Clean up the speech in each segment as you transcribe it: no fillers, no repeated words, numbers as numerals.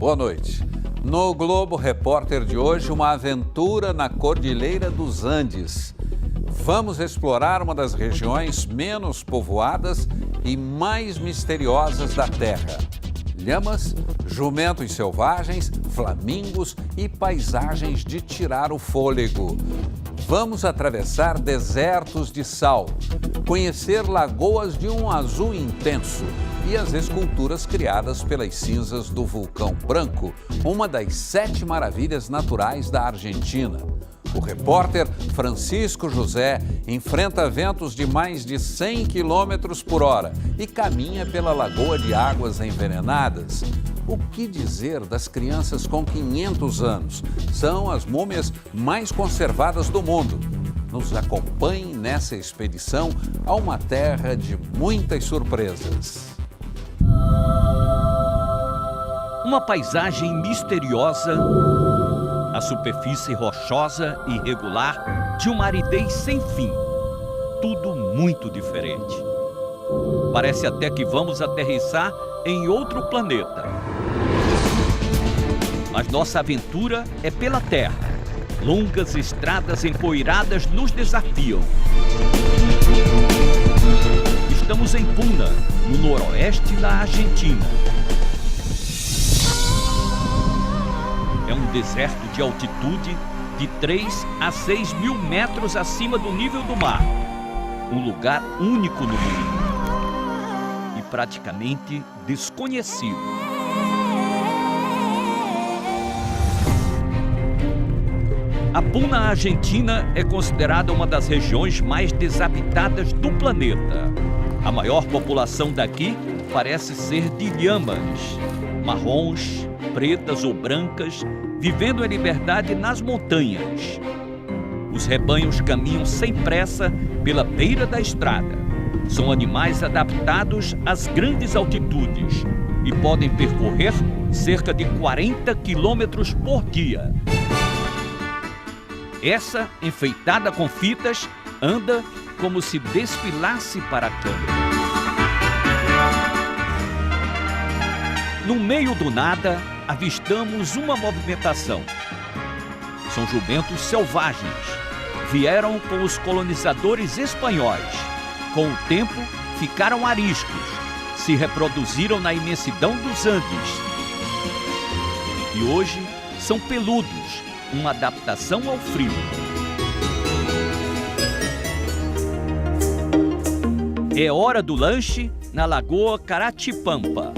Boa noite. No Globo Repórter de hoje, uma aventura na Cordilheira dos Andes. Vamos explorar uma das regiões menos povoadas e mais misteriosas da Terra. Lhamas, jumentos selvagens, flamingos e paisagens de tirar o fôlego. Vamos atravessar desertos de sal, conhecer lagoas de um azul intenso e as esculturas criadas pelas cinzas do vulcão Branco, uma das 7 maravilhas naturais da Argentina. O repórter Francisco José enfrenta ventos de mais de 100 km por hora e caminha pela lagoa de águas envenenadas. O que dizer das crianças com 500 anos? São as múmias mais conservadas do mundo. Nos acompanhe nessa expedição a uma terra de muitas surpresas. Uma paisagem misteriosa, a superfície rochosa e irregular de uma aridez sem fim. Tudo muito diferente. Parece até que vamos aterrissar em outro planeta. Mas nossa aventura é pela Terra. Longas estradas empoeiradas nos desafiam. Estamos em Puna, no noroeste da Argentina. É um deserto de altitude de 3 a 6 mil metros acima do nível do mar. Um lugar único no mundo e praticamente desconhecido. A Puna Argentina é considerada uma das regiões mais desabitadas do planeta. A maior população daqui parece ser de lhamas, marrons, pretas ou brancas, vivendo em liberdade nas montanhas. Os rebanhos caminham sem pressa pela beira da estrada. São animais adaptados às grandes altitudes e podem percorrer cerca de 40 quilômetros por dia. Essa, enfeitada com fitas, anda como se desfilasse para a câmera. No meio do nada, avistamos uma movimentação. São jumentos selvagens. Vieram com os colonizadores espanhóis. Com o tempo, ficaram ariscos. Se reproduziram na imensidão dos Andes. E hoje são peludos, uma adaptação ao frio. É hora do lanche na Lagoa Caratipampa.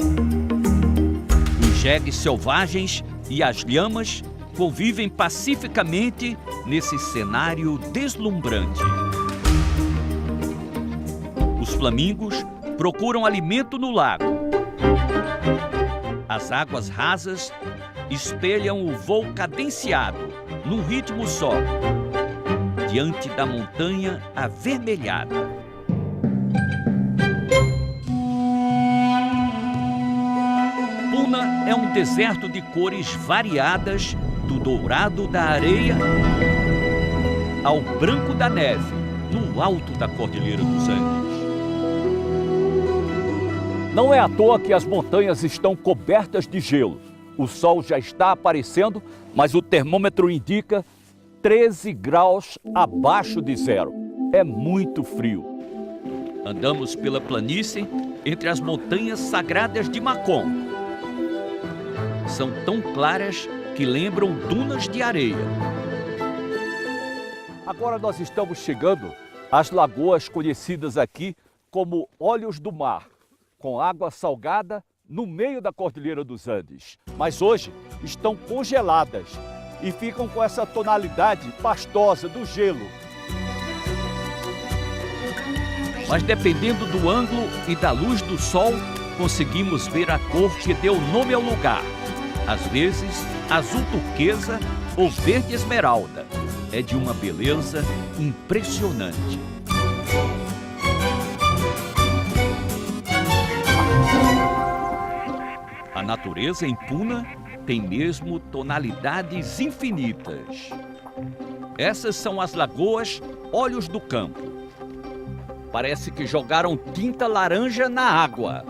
Os jegues selvagens e as lhamas convivem pacificamente nesse cenário deslumbrante. Os flamingos procuram alimento no lago. As águas rasas espelham o voo cadenciado, num ritmo só, diante da montanha avermelhada. Puna é um deserto de cores variadas, do dourado da areia ao branco da neve, no alto da Cordilheira dos Andes. Não é à toa que as montanhas estão cobertas de gelo. O sol já está aparecendo, mas o termômetro indica 13 graus abaixo de zero. É muito frio. Andamos pela planície entre as montanhas sagradas de Macon. São tão claras que lembram dunas de areia. Agora nós estamos chegando às lagoas conhecidas aqui como Olhos do Mar, com água salgada no meio da Cordilheira dos Andes. Mas hoje estão congeladas e ficam com essa tonalidade pastosa do gelo. Mas dependendo do ângulo e da luz do sol, conseguimos ver a cor que deu nome ao lugar. Às vezes, azul turquesa ou verde esmeralda. É de uma beleza impressionante. A natureza em Puna tem mesmo tonalidades infinitas. Essas são as lagoas Olhos do Campo. Parece que jogaram tinta laranja na água.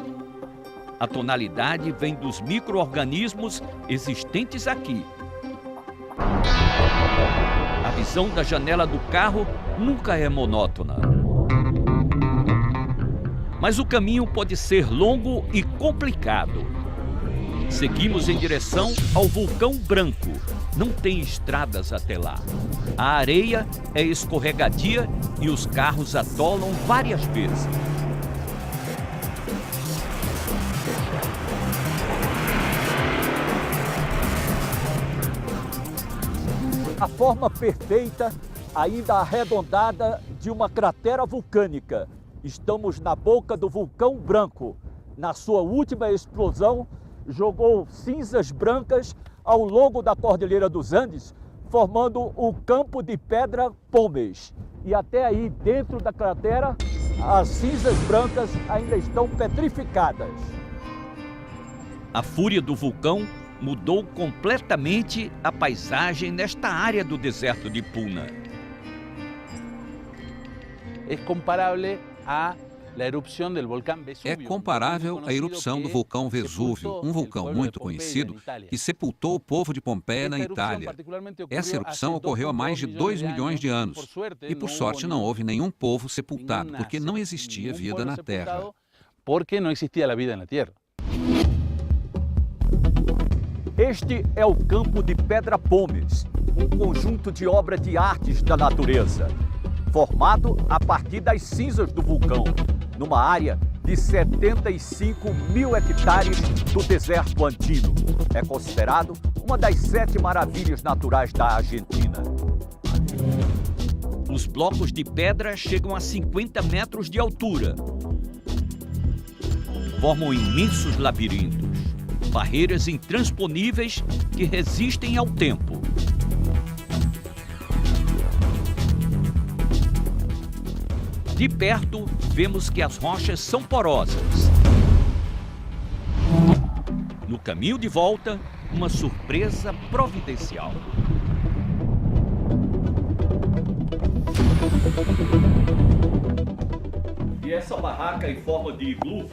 A tonalidade vem dos micro-organismos existentes aqui. A visão da janela do carro nunca é monótona. Mas o caminho pode ser longo e complicado. Seguimos em direção ao Vulcão Branco. Não tem estradas até lá. A areia é escorregadia e os carros atolam várias vezes. A forma perfeita, ainda arredondada, de uma cratera vulcânica. Estamos na boca do Vulcão Branco. Na sua última explosão, jogou cinzas brancas ao longo da Cordilheira dos Andes, formando o campo de pedra Pómez. E até aí, dentro da cratera, as cinzas brancas ainda estão petrificadas. A fúria do vulcão mudou completamente a paisagem nesta área do deserto de Puna. É comparável à erupção do vulcão Vesúvio, um vulcão muito conhecido que sepultou o povo de Pompeia na Itália. Essa erupção ocorreu há mais de 2 milhões de anos e, por sorte, não houve nenhum povo sepultado, porque não existia vida na Terra. Este é o campo de Pedra Pómez, um conjunto de obras de artes da natureza, formado a partir das cinzas do vulcão, numa área de 75 mil hectares do deserto andino. É considerado uma das 7 maravilhas naturais da Argentina. Os blocos de pedra chegam a 50 metros de altura. Formam imensos labirintos, barreiras intransponíveis que resistem ao tempo. De perto, vemos que as rochas são porosas. No caminho de volta, uma surpresa providencial. E essa barraca em forma de iglu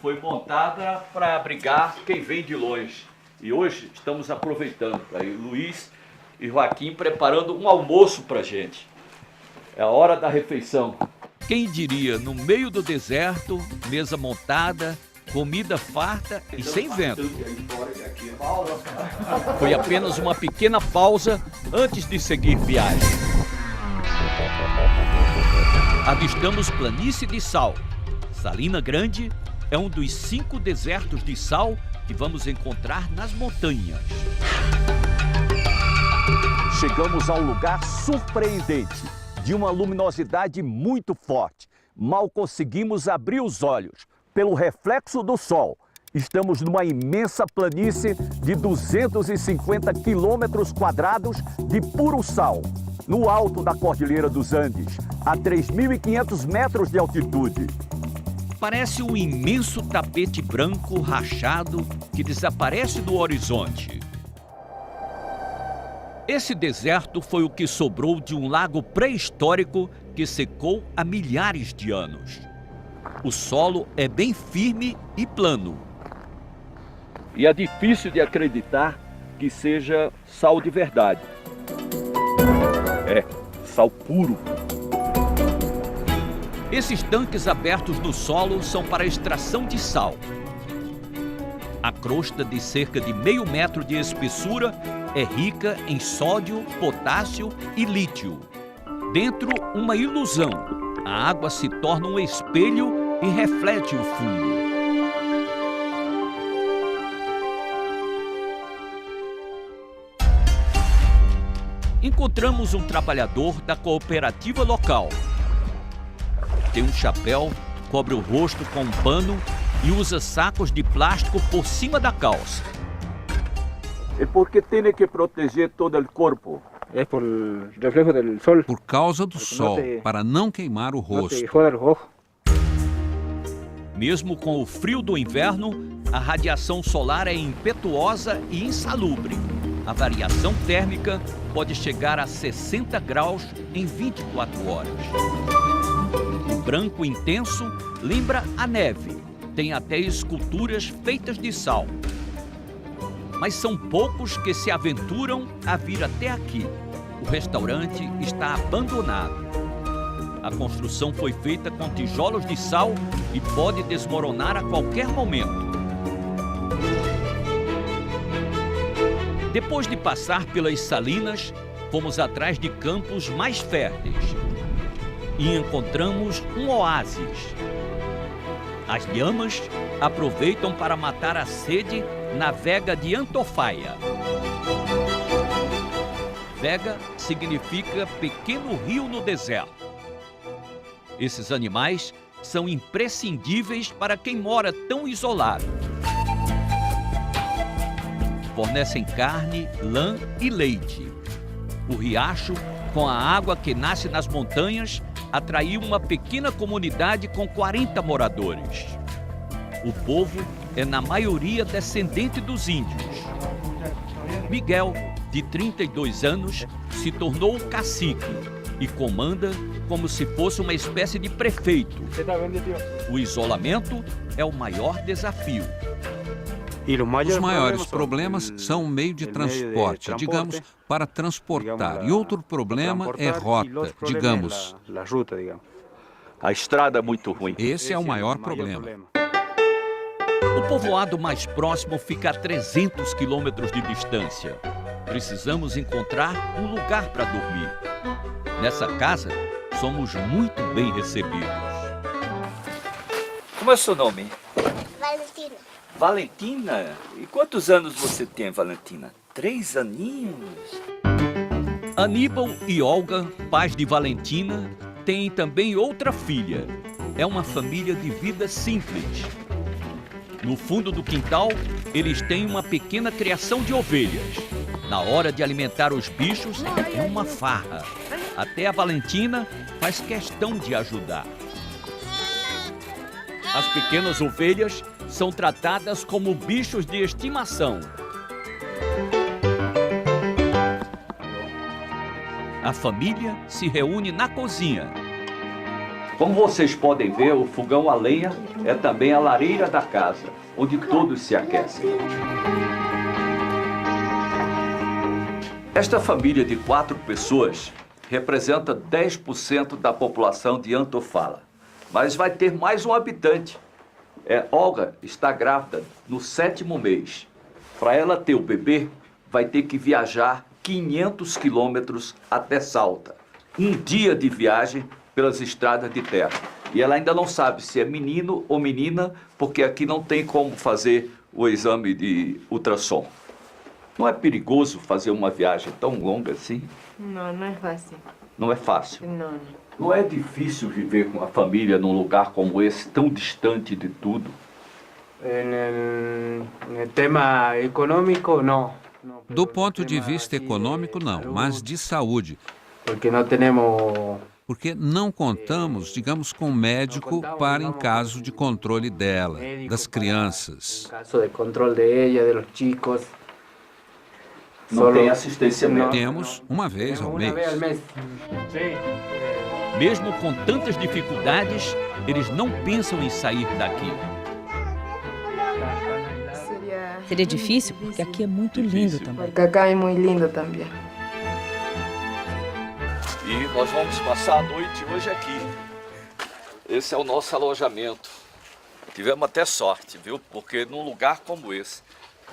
foi montada para abrigar quem vem de longe. E hoje estamos aproveitando para ir Luiz e Joaquim preparando um almoço para a gente. É a hora da refeição. Quem diria, no meio do deserto, mesa montada, comida farta e sem vento. Foi apenas uma pequena pausa antes de seguir viagem. Avistamos planície de sal. Salina Grande é um dos 5 desertos de sal que vamos encontrar nas montanhas. Chegamos a um lugar surpreendente, de uma luminosidade muito forte. Mal conseguimos abrir os olhos. Pelo reflexo do sol, estamos numa imensa planície de 250 quilômetros quadrados de puro sal, no alto da Cordilheira dos Andes, a 3.500 metros de altitude. Parece um imenso tapete branco rachado que desaparece do horizonte. Esse deserto foi o que sobrou de um lago pré-histórico que secou há milhares de anos. O solo é bem firme e plano. E é difícil de acreditar que seja sal de verdade. É, sal puro. Esses tanques abertos no solo são para extração de sal. A crosta de cerca de meio metro de espessura é rica em sódio, potássio e lítio. Dentro, uma ilusão. A água se torna um espelho e reflete o fundo. Encontramos um trabalhador da cooperativa local. Tem um chapéu, cobre o rosto com um pano e usa sacos de plástico por cima da calça. E por que tem que proteger todo o corpo? É por el reflejo del sol. Por causa do sol, para não queimar o rosto. No te joda el ojo. Mesmo com o frio do inverno, a radiação solar é impetuosa e insalubre. A variação térmica pode chegar a 60 graus em 24 horas. O branco intenso lembra a neve. tem até esculturas feitas de sal. Mas são poucos que se aventuram a vir até aqui. O restaurante está abandonado. A construção foi feita com tijolos de sal e pode desmoronar a qualquer momento. Depois de passar pelas salinas, fomos atrás de campos mais férteis e encontramos um oásis. As lhamas aproveitam para matar a sede na Vega de Antofalla. Vega significa pequeno rio no deserto. Esses animais são imprescindíveis para quem mora tão isolado. Fornecem carne, lã e leite. O riacho, com a água que nasce nas montanhas, atraiu uma pequena comunidade com 40 moradores. O povo é, na maioria, descendente dos índios. Miguel, de 32 anos, se tornou o cacique e comanda como se fosse uma espécie de prefeito. O isolamento é o maior desafio. Os maiores problemas são o meio de transporte, digamos, para transportar. E outro problema é rota, digamos. A estrada é muito ruim. Esse é o maior problema. O povoado mais próximo fica a 300 quilômetros de distância. Precisamos encontrar um lugar para dormir. Nessa casa, somos muito bem recebidos. Como é o seu nome? Valentina. Valentina? E quantos anos você tem, Valentina? 3 aninhos? Aníbal e Olga, pais de Valentina, têm também outra filha. É uma família de vida simples. No fundo do quintal, eles têm uma pequena criação de ovelhas. Na hora de alimentar os bichos, é uma farra. Até a Valentina faz questão de ajudar. As pequenas ovelhas são tratadas como bichos de estimação. A família se reúne na cozinha. Como vocês podem ver, o fogão a lenha é também a lareira da casa, onde todos se aquecem. Esta família de 4 pessoas representa 10% da população de Antofalla. Mas vai ter mais um habitante. Olga está grávida no 7º mês. Para ela ter o bebê, vai ter que viajar 500 quilômetros até Salta. Um dia de viagem pelas estradas de terra. E ela ainda não sabe se é menino ou menina, porque aqui não tem como fazer o exame de ultrassom. Não é perigoso fazer uma viagem tão longa assim? Não, não é fácil. Não é fácil? Não. Não é difícil viver com a família num lugar como esse, tão distante de tudo? No tema econômico, não. Do ponto de vista econômico, não, mas de saúde. Porque não contamos, digamos, com médico para em caso de controle dela, das crianças. Em caso de controle dela, dos chicos. Não tem assistência médica? Temos uma vez ao mês. Mesmo com tantas dificuldades, eles não pensam em sair daqui. Seria difícil, porque aqui é muito lindo também. Porque acá é muito lindo também. E nós vamos passar a noite hoje aqui. Esse é o nosso alojamento. Tivemos até sorte, viu? Porque num lugar como esse,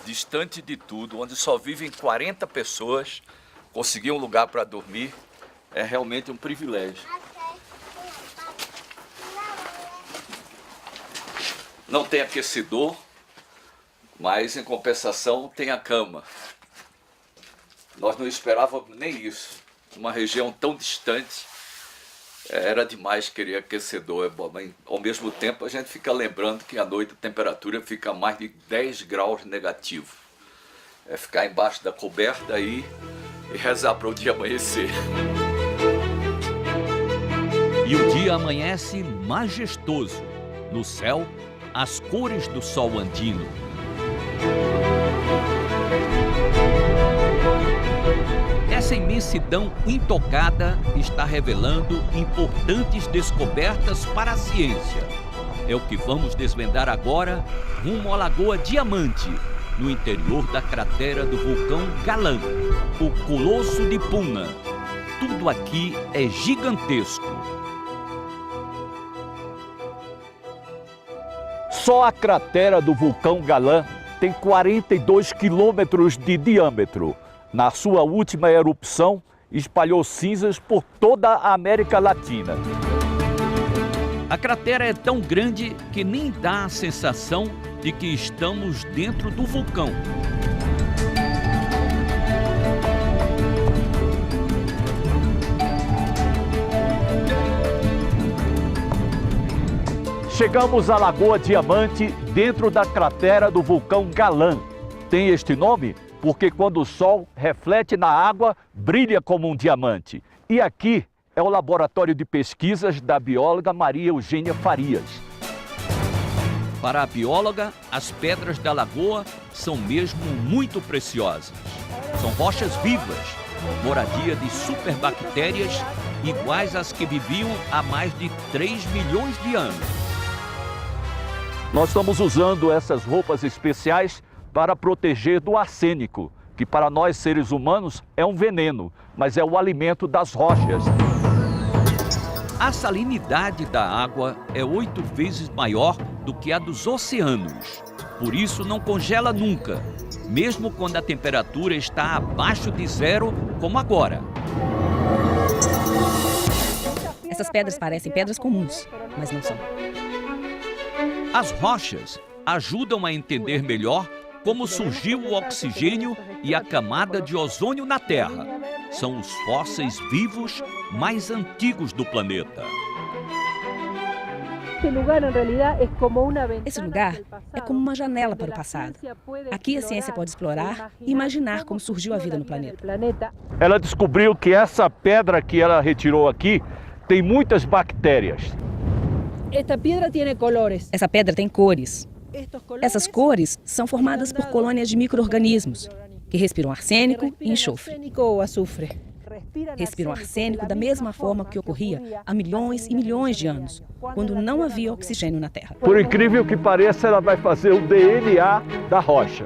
distante de tudo, onde só vivem 40 pessoas, conseguir um lugar para dormir é realmente um privilégio. Não tem aquecedor, mas em compensação tem a cama. Nós não esperávamos nem isso. Uma região tão distante, era demais querer aquecedor. Mas, ao mesmo tempo, a gente fica lembrando que à noite a temperatura fica mais de 10 graus negativo. É ficar embaixo da coberta aí e rezar para o dia amanhecer. E o dia amanhece majestoso. No céu, as cores do sol andino. Essa imensidão intocada está revelando importantes descobertas para a ciência. É o que vamos desvendar agora, rumo à Lagoa Diamante, no interior da cratera do vulcão Galã, o Colosso de Puna. Tudo aqui é gigantesco. Só a cratera do vulcão Galã tem 42 quilômetros de diâmetro. Na sua última erupção, espalhou cinzas por toda a América Latina. A cratera é tão grande que nem dá a sensação de que estamos dentro do vulcão. Chegamos à Lagoa Diamante, dentro da cratera do vulcão Galã. Tem este nome porque quando o sol reflete na água, brilha como um diamante. E aqui é o laboratório de pesquisas da bióloga Maria Eugênia Farias. Para a bióloga, as pedras da lagoa são mesmo muito preciosas. São rochas vivas, moradia de superbactérias iguais às que viviam há mais de 3 milhões de anos. Nós estamos usando essas roupas especiais para proteger do arsênico, que para nós seres humanos é um veneno, mas é o alimento das rochas. A salinidade da água é 8 vezes maior do que a dos oceanos. Por isso não congela nunca, mesmo quando a temperatura está abaixo de zero, como agora. Essas pedras parecem pedras comuns, mas não são. As rochas ajudam a entender melhor como surgiu o oxigênio e a camada de ozônio na Terra. São os fósseis vivos mais antigos do planeta. Esse lugar é como uma janela para o passado. Aqui a ciência pode explorar e imaginar como surgiu a vida no planeta. Ela descobriu que essa pedra que ela retirou aqui tem muitas bactérias. Essa pedra tem cores. Essas cores são formadas por colônias de micro-organismos que respiram arsênico e enxofre. Respiram arsênico da mesma forma que ocorria há milhões e milhões de anos, quando não havia oxigênio na Terra. Por incrível que pareça, ela vai fazer o DNA da rocha.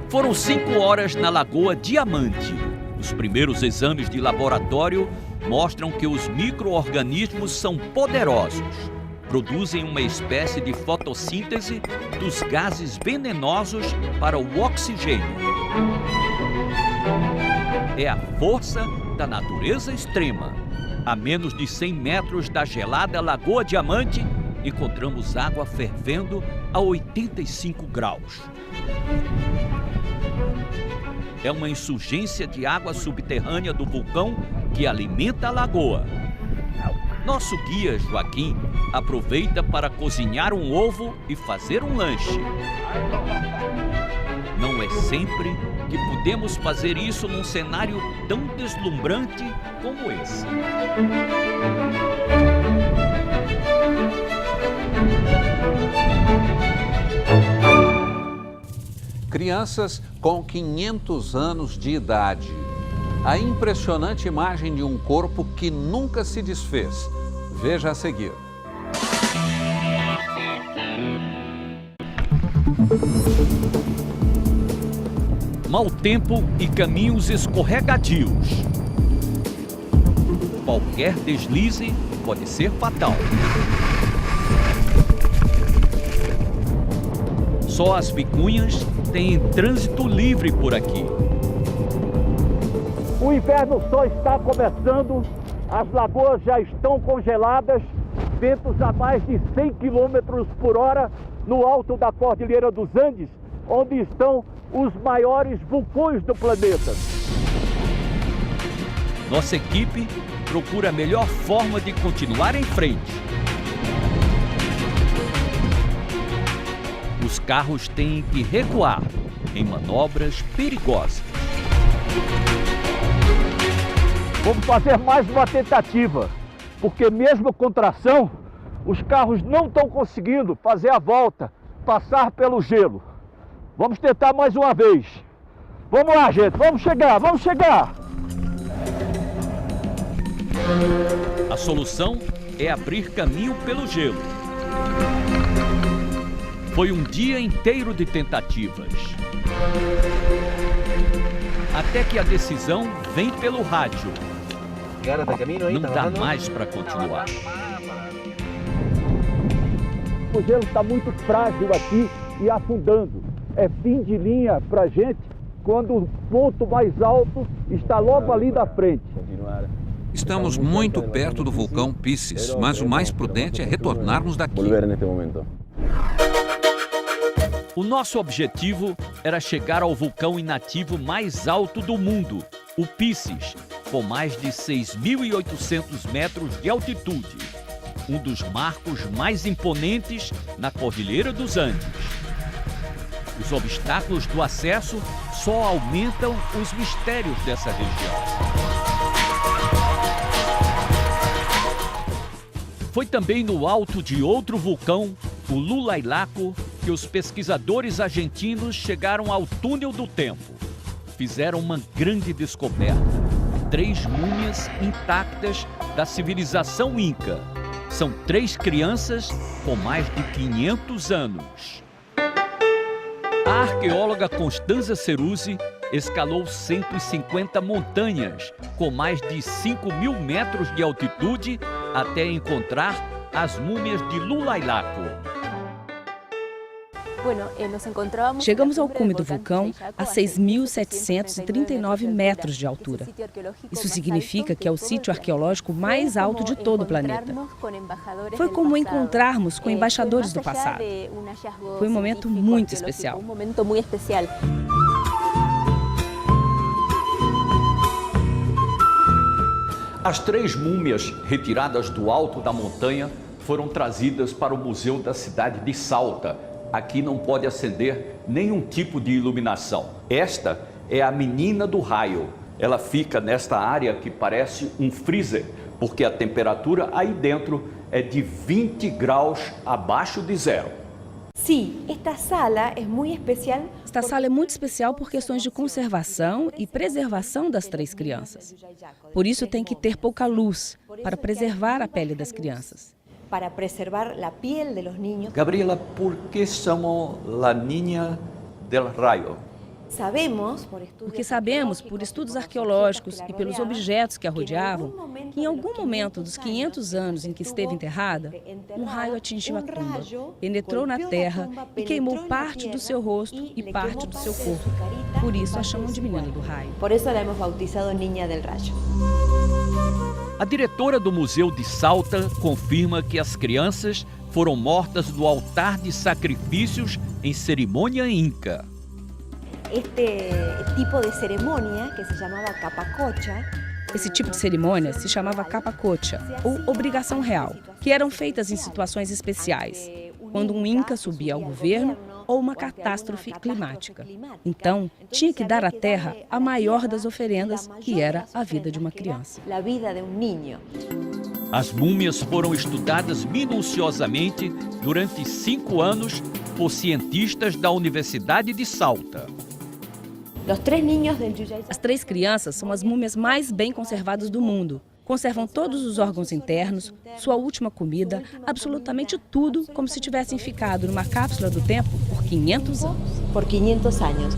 Foram 5 horas na Lagoa Diamante. Os primeiros exames de laboratório mostram que os micro-organismos são poderosos. Produzem uma espécie de fotossíntese dos gases venenosos para o oxigênio. É a força da natureza extrema. A menos de 100 metros da gelada Lagoa Diamante, encontramos água fervendo a 85 graus. É uma insurgência de água subterrânea do vulcão que alimenta a lagoa. Nosso guia, Joaquim, aproveita para cozinhar um ovo e fazer um lanche. Não é sempre que podemos fazer isso num cenário tão deslumbrante como esse. Crianças com 500 anos de idade. A impressionante imagem de um corpo que nunca se desfez. Veja a seguir. Mau tempo e caminhos escorregadios. Qualquer deslize pode ser fatal. Só as vicunhas têm trânsito livre por aqui. O inverno só está começando, as lagoas já estão congeladas, ventos a mais de 100 km por hora no alto da Cordilheira dos Andes, onde estão os maiores vulcões do planeta. Nossa equipe procura a melhor forma de continuar em frente. Os carros têm que recuar em manobras perigosas. Vamos fazer mais uma tentativa, porque mesmo com tração, os carros não estão conseguindo fazer a volta, passar pelo gelo. Vamos tentar mais uma vez. Vamos lá, gente, vamos chegar, vamos chegar! A solução é abrir caminho pelo gelo. Foi um dia inteiro de tentativas. Até que a decisão vem pelo rádio. Não dá mais para continuar. O gelo está muito frágil aqui e afundando. É fim de linha para a gente quando o ponto mais alto está logo ali da frente. Estamos muito perto do vulcão Pisces, mas o mais prudente é retornarmos daqui. O nosso objetivo era chegar ao vulcão inativo mais alto do mundo, o Pisces, com mais de 6.800 metros de altitude, um dos marcos mais imponentes na Cordilheira dos Andes. Os obstáculos do acesso só aumentam os mistérios dessa região. Foi também no alto de outro vulcão, o Lulailaco, que os pesquisadores argentinos chegaram ao túnel do tempo. Fizeram uma grande descoberta: 3 múmias intactas da civilização Inca. São 3 crianças com mais de 500 anos. A arqueóloga Constanza Ceruzzi escalou 150 montanhas com mais de 5.000 metros de altitude até encontrar as múmias de Lulailaco. Chegamos ao cume do vulcão a 6.739 metros de altura. Isso significa que é o sítio arqueológico mais alto de todo o planeta. Foi como encontrarmos com embaixadores do passado. Foi um momento muito especial. As 3 múmias retiradas do alto da montanha foram trazidas para o Museu da Cidade de Salta. Aqui não pode acender nenhum tipo de iluminação. Esta é a Menina do Raio. Ela fica nesta área que parece um freezer, porque a temperatura aí dentro é de 20 graus abaixo de zero. Sim, esta sala é muito especial por questões de conservação e preservação das 3 crianças. Por isso tem que ter pouca luz, para preservar a pele das crianças. Para preservar a pele dos niños. Gabriela, por que chamam a Niña del Rayo? Porque sabemos, por estudos arqueológicos e pelos objetos que a rodeavam, que em algum momento dos 500 anos em que esteve enterrada, um raio atingiu a tumba, penetrou na terra e queimou parte do seu rosto e parte do seu corpo. Por isso a chamam de Menina do Raio. Por isso a hemos bautizado Niña del Rayo. A diretora do Museu de Salta confirma que as crianças foram mortas no altar de sacrifícios em cerimônia inca. Esse tipo de cerimônia se chamava capacocha, ou obrigação real, que eram feitas em situações especiais, quando um inca subia ao governo ou uma catástrofe climática. Então, tinha que dar à terra a maior das oferendas, que era a vida de uma criança. As múmias foram estudadas minuciosamente durante 5 anos por cientistas da Universidade de Salta. As 3 crianças são as múmias mais bem conservadas do mundo. Conservam todos os órgãos internos, sua última comida, absolutamente tudo como se tivessem ficado numa cápsula do tempo por 500 anos.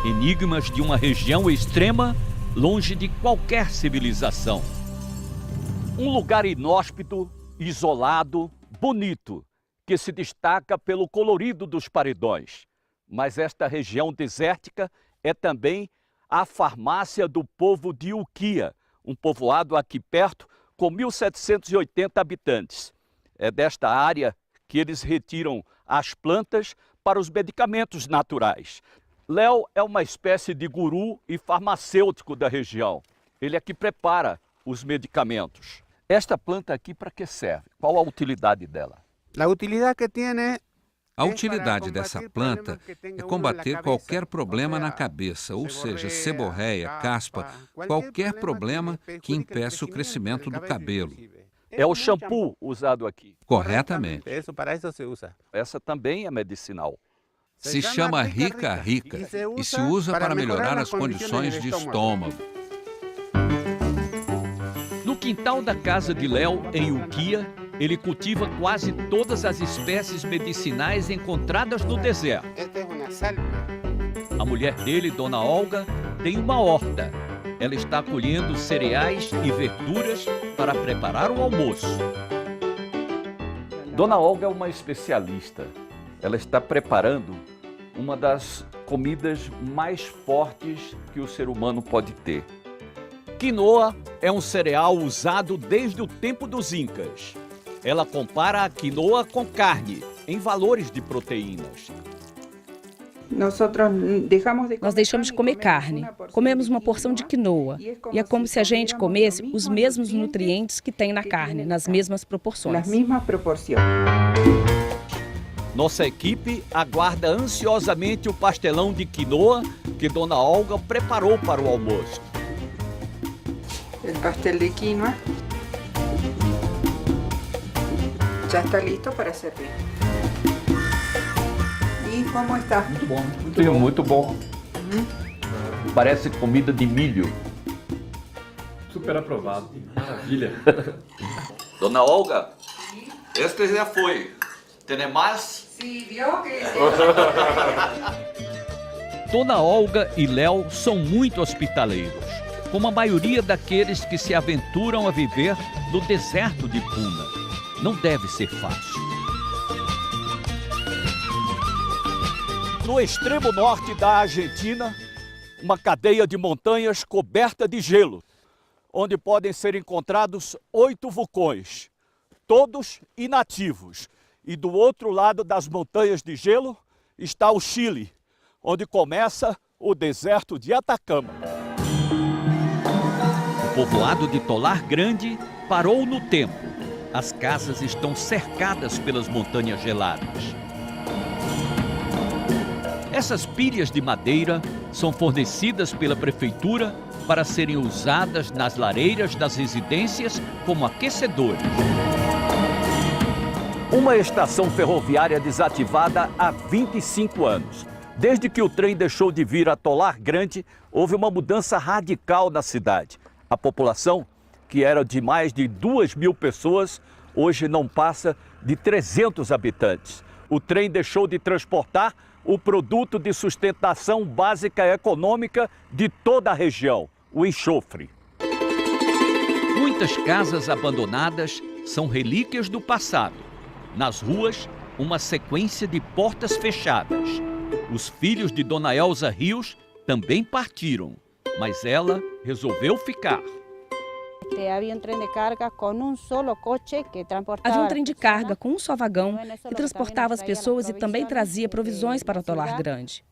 Enigmas de uma região extrema, longe de qualquer civilização. Um lugar inóspito, isolado, bonito, que se destaca pelo colorido dos paredões. Mas esta região desértica é também a farmácia do povo de Ukiah, um povoado aqui perto com 1.780 habitantes. É desta área que eles retiram as plantas para os medicamentos naturais. Léo é uma espécie de guru e farmacêutico da região. Ele é que prepara os medicamentos. Esta planta aqui para que serve? Qual a utilidade dela? A utilidade dessa planta é combater qualquer problema na cabeça, ou seja, seborreia, caspa, qualquer problema que impeça o crescimento do cabelo. É o shampoo usado aqui. Corretamente. Essa também é medicinal. Se chama rica rica e se usa para melhorar as condições de estômago. No quintal da casa de Léo, em Uquia, ele cultiva quase todas as espécies medicinais encontradas no deserto. A mulher dele, Dona Olga, tem uma horta. Ela está colhendo cereais e verduras para preparar o almoço. Dona Olga é uma especialista. Ela está preparando uma das comidas mais fortes que o ser humano pode ter. Quinoa é um cereal usado desde o tempo dos Incas. Ela compara a quinoa com carne, em valores de proteínas. Nós deixamos de comer carne, comemos uma porção de quinoa. E é como se a gente comesse os mesmos nutrientes que tem na carne, nas mesmas proporções. Nossa equipe aguarda ansiosamente o pastelão de quinoa que Dona Olga preparou para o almoço. O pastel de quinoa já está listo para servir. E como está? Muito bom, muito bom. Parece comida de milho. Super aprovado. Maravilha. Dona Olga, este já foi. Tem mais? Sim, viu que... Dona Olga e Léo são muito hospitaleiros, como a maioria daqueles que se aventuram a viver no deserto de Puna. Não deve ser fácil. No extremo norte da Argentina, uma cadeia de montanhas coberta de gelo, onde podem ser encontrados 8 vulcões, todos inativos. E do outro lado das montanhas de gelo está o Chile, onde começa o deserto de Atacama. O povoado de Tolar Grande parou no tempo. As casas estão cercadas pelas montanhas geladas. Essas pilhas de madeira são fornecidas pela prefeitura para serem usadas nas lareiras das residências como aquecedores. Uma estação ferroviária desativada há 25 anos. Desde que o trem deixou de vir a Tolar Grande, houve uma mudança radical na cidade. A população, que era de mais de 2.000 pessoas, hoje não passa de 300 habitantes. O trem deixou de transportar o produto de sustentação básica econômica de toda a região, o enxofre. Muitas casas abandonadas são relíquias do passado. Nas ruas, uma sequência de portas fechadas. Os filhos de Dona Elza Rios também partiram, mas ela resolveu ficar. Havia um trem de carga com um só vagão que transportava as pessoas e também trazia provisões para Tolar Grande.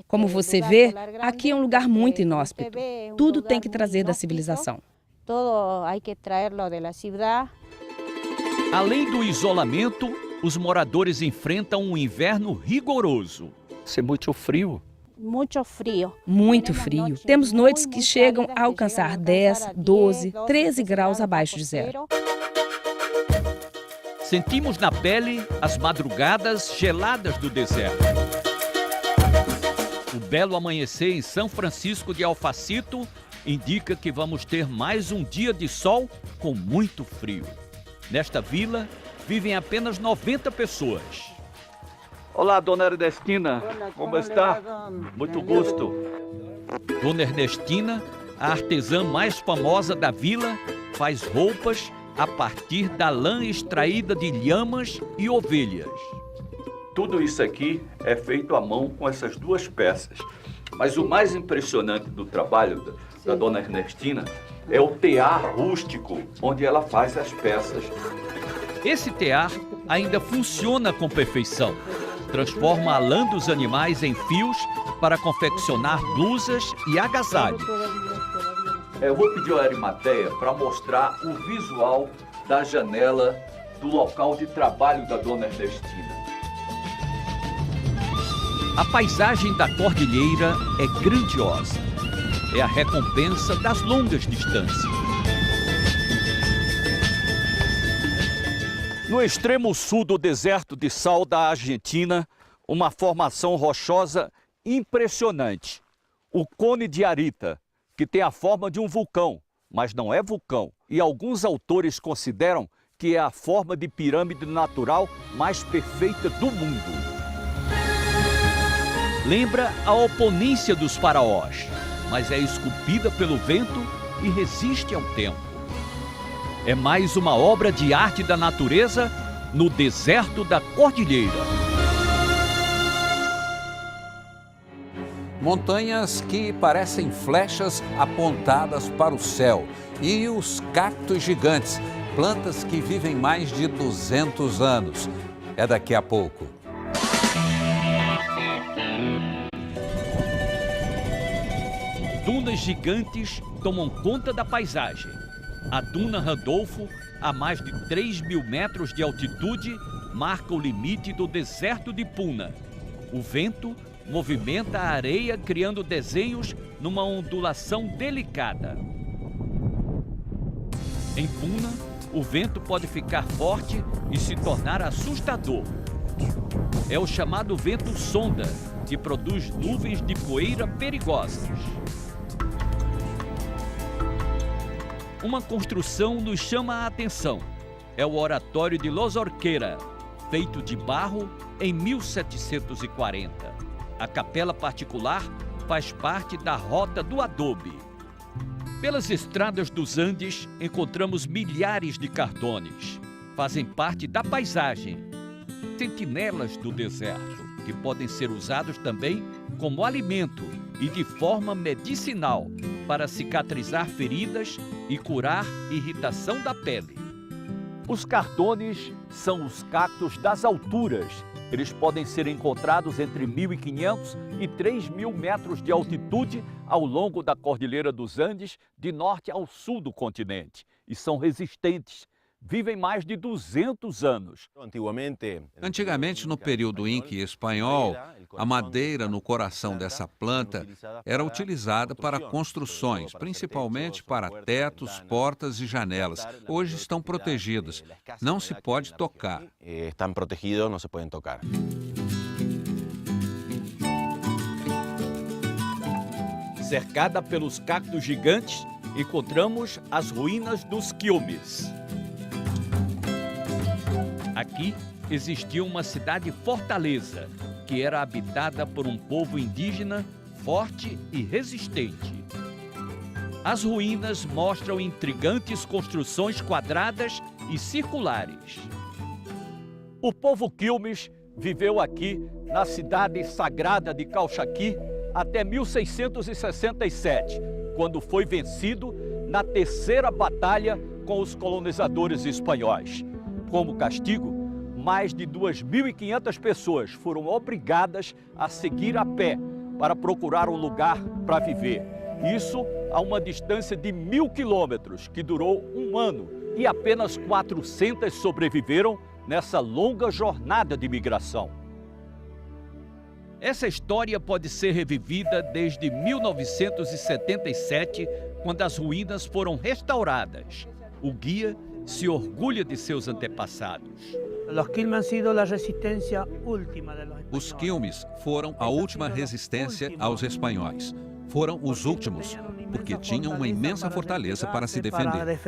Como você vê, aqui é um lugar muito inóspito. Tudo tem que trazer da civilização. Além do isolamento, os moradores enfrentam um inverno rigoroso. É muito frio. Muito frio. Muito frio. Temos noites que chegam a alcançar 10, 12, 13 graus abaixo de zero. Sentimos na pele as madrugadas geladas do deserto. O belo amanhecer em São Francisco de Alfacito indica que vamos ter mais um dia de sol com muito frio. Nesta vila, vivem apenas 90 pessoas. Olá, Dona Ernestina, como está? Muito gosto. Dona Ernestina, a artesã mais famosa da vila, faz roupas a partir da lã extraída de lhamas e ovelhas. Tudo isso aqui é feito à mão com essas duas peças. Mas o mais impressionante do trabalho da Dona Ernestina é o tear rústico, onde ela faz as peças. Esse tear ainda funciona com perfeição. Transforma a lã dos animais em fios para confeccionar blusas e agasalhos. Eu vou pedir a Arimateia para mostrar o visual da janela do local de trabalho da Dona Ernestina. A paisagem da cordilheira é grandiosa. É a recompensa das longas distâncias. No extremo sul do deserto de sal da Argentina, uma formação rochosa impressionante. O Cone de Arita, que tem a forma de um vulcão, mas não é vulcão. E alguns autores consideram que é a forma de pirâmide natural mais perfeita do mundo. Lembra a oponência dos faraós, mas é esculpida pelo vento e resiste ao tempo. É mais uma obra de arte da natureza no deserto da Cordilheira. Montanhas que parecem flechas apontadas para o céu. E os cactos gigantes, plantas que vivem mais de 200 anos. É daqui a pouco. Dunas gigantes tomam conta da paisagem. A Duna Randolfo, a mais de 3.000 metros de altitude, marca o limite do deserto de Puna. O vento movimenta a areia, criando desenhos numa ondulação delicada. Em Puna, o vento pode ficar forte e se tornar assustador. É o chamado vento sonda, que produz nuvens de poeira perigosas. Uma construção nos chama a atenção. É o Oratório de Los Orquera, feito de barro em 1740. A capela particular faz parte da Rota do Adobe. Pelas estradas dos Andes, encontramos milhares de cardones. Fazem parte da paisagem. Sentinelas do deserto, que podem ser usados também como alimento e de forma medicinal para cicatrizar feridas e curar irritação da pele. Os cardones são os cactos das alturas. Eles podem ser encontrados entre 1.500 e 3.000 metros de altitude ao longo da Cordilheira dos Andes, de norte ao sul do continente. E são resistentes. Vivem mais de 200 anos. Antigamente, no período Inca e espanhol, a madeira no coração dessa planta era utilizada para construções, principalmente para tetos, portas e janelas. Hoje estão protegidas. Não se pode tocar. Estão protegidos, não se podem tocar. Cercada pelos cactos gigantes, encontramos as ruínas dos Quilmes. Aqui existia uma cidade-fortaleza, que era habitada por um povo indígena forte e resistente. As ruínas mostram intrigantes construções quadradas e circulares. O povo Quilmes viveu aqui na cidade sagrada de Calchaquí até 1667, quando foi vencido na terceira batalha com os colonizadores espanhóis. Como castigo, mais de 2.500 pessoas foram obrigadas a seguir a pé para procurar um lugar para viver. Isso a uma distância de 1.000 quilômetros, que durou um ano, e apenas 400 sobreviveram nessa longa jornada de migração. Essa história pode ser revivida desde 1977, quando as ruínas foram restauradas. O guia se orgulha de seus antepassados. Os Quilmes foram a última resistência aos espanhóis. Foram os últimos, porque tinham uma imensa fortaleza para se defender.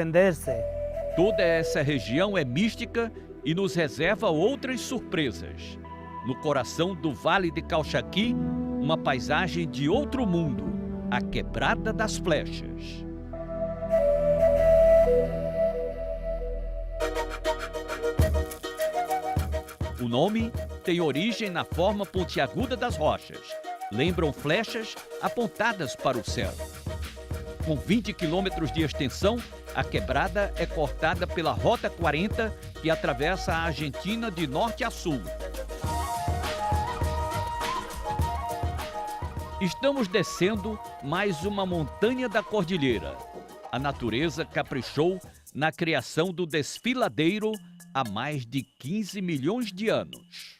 Toda essa região é mística e nos reserva outras surpresas. No coração do Vale de Calchaquí, uma paisagem de outro mundo, a Quebrada das Flechas. O nome tem origem na forma pontiaguda das rochas. Lembram flechas apontadas para o céu. Com 20 quilômetros de extensão, a quebrada é cortada pela Rota 40, que atravessa a Argentina de norte a sul. Estamos descendo mais uma montanha da cordilheira. A natureza caprichou na criação do desfiladeiro há mais de 15 milhões de anos.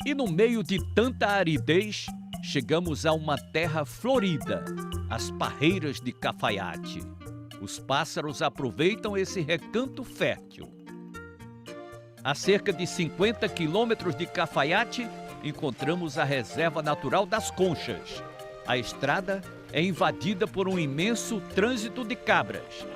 E no meio de tanta aridez, chegamos a uma terra florida, as parreiras de Cafayate. Os pássaros aproveitam esse recanto fértil. A cerca de 50 quilômetros de Cafayate, encontramos a Reserva Natural das Conchas. A estrada é invadida por um imenso trânsito de cabras.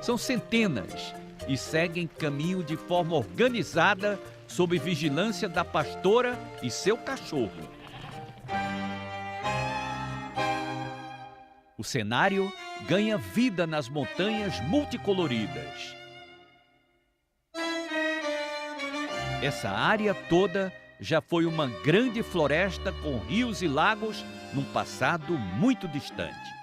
São centenas e seguem caminho de forma organizada sob vigilância da pastora e seu cachorro. O cenário ganha vida nas montanhas multicoloridas. Essa área toda já foi uma grande floresta com rios e lagos num passado muito distante.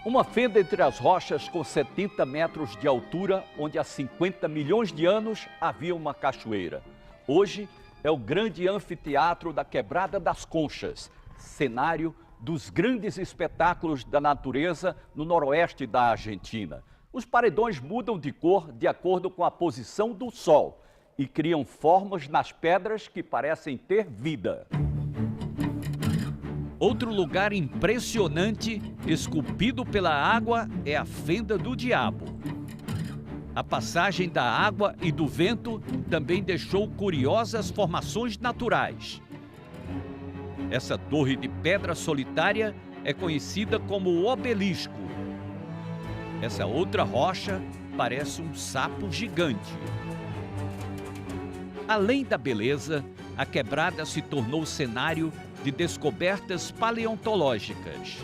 Uma fenda entre as rochas com 70 metros de altura, onde há 50 milhões de anos havia uma cachoeira. Hoje é o grande anfiteatro da Quebrada das Conchas, cenário dos grandes espetáculos da natureza no noroeste da Argentina. Os paredões mudam de cor de acordo com a posição do sol e criam formas nas pedras que parecem ter vida. Outro lugar impressionante, esculpido pela água, é a Fenda do Diabo. A passagem da água e do vento também deixou curiosas formações naturais. Essa torre de pedra solitária é conhecida como o obelisco. Essa outra rocha parece um sapo gigante. Além da beleza, a quebrada se tornou cenário de descobertas paleontológicas.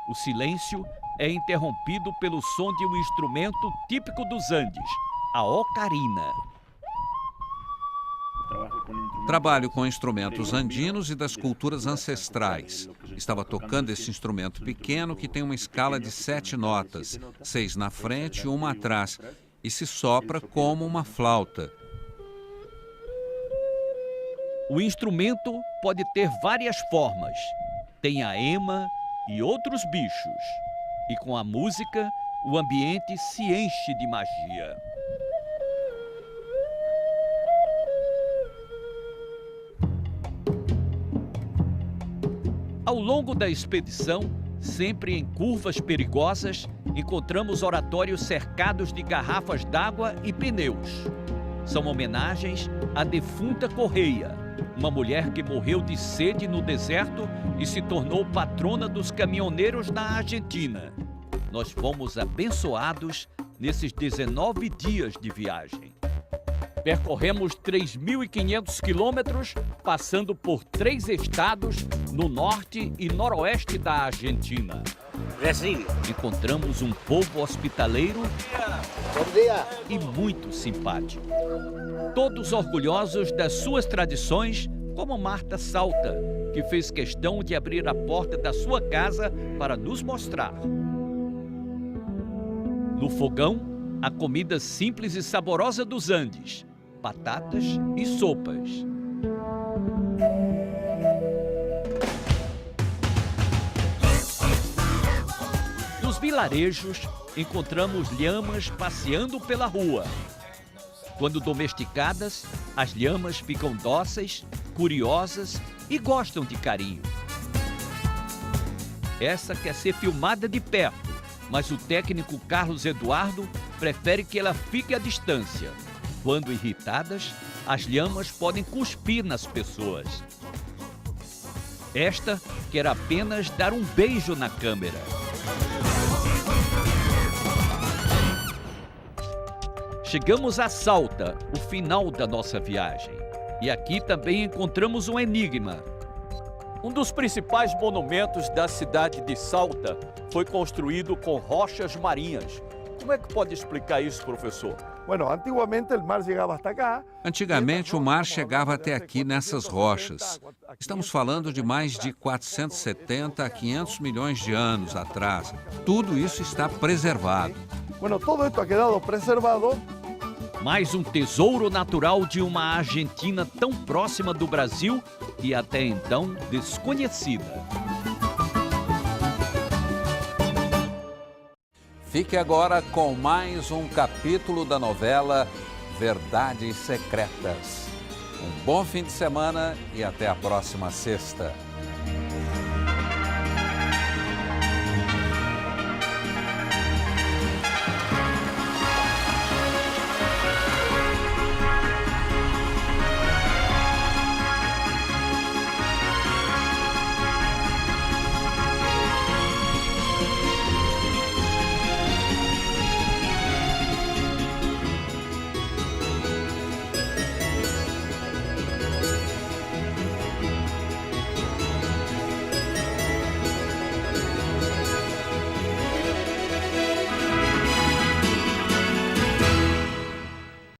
O silêncio é interrompido pelo som de um instrumento típico dos Andes, a ocarina. Trabalho com instrumentos andinos e das culturas ancestrais. Estava tocando esse instrumento pequeno que tem uma escala de 7 notas, 6 na frente e uma atrás, e se sopra como uma flauta. O instrumento pode ter várias formas. Tem a ema e outros bichos. E com a música, o ambiente se enche de magia. Ao longo da expedição, sempre em curvas perigosas, encontramos oratórios cercados de garrafas d'água e pneus. São homenagens à defunta Correia, uma mulher que morreu de sede no deserto e se tornou patrona dos caminhoneiros na Argentina. Nós fomos abençoados nesses 19 dias de viagem. Percorremos 3.500 quilômetros, passando por 3 estados no norte e noroeste da Argentina. Brasil. Encontramos um povo hospitaleiro e muito simpático. Todos orgulhosos das suas tradições, como Marta Salta, que fez questão de abrir a porta da sua casa para nos mostrar. No fogão, a comida simples e saborosa dos Andes, batatas e sopas. Nos vilarejos, encontramos lhamas passeando pela rua. Quando domesticadas, as lhamas ficam dóceis, curiosas e gostam de carinho. Essa quer ser filmada de perto, mas o técnico Carlos Eduardo prefere que ela fique à distância. Quando irritadas, as lhamas podem cuspir nas pessoas. Esta quer apenas dar um beijo na câmera. Chegamos a Salta, o final da nossa viagem. E aqui também encontramos um enigma. Um dos principais monumentos da cidade de Salta foi construído com rochas marinhas. Como é que pode explicar isso, professor? Antigamente, o mar chegava até aqui nessas rochas. Estamos falando de mais de 470 a 500 milhões de anos atrás. Tudo isso está preservado. Todo esto ha quedado preservado. Mais um tesouro natural de uma Argentina tão próxima do Brasil e até então desconhecida. Fique agora com mais um capítulo da novela Verdades Secretas. Um bom fim de semana e até a próxima sexta.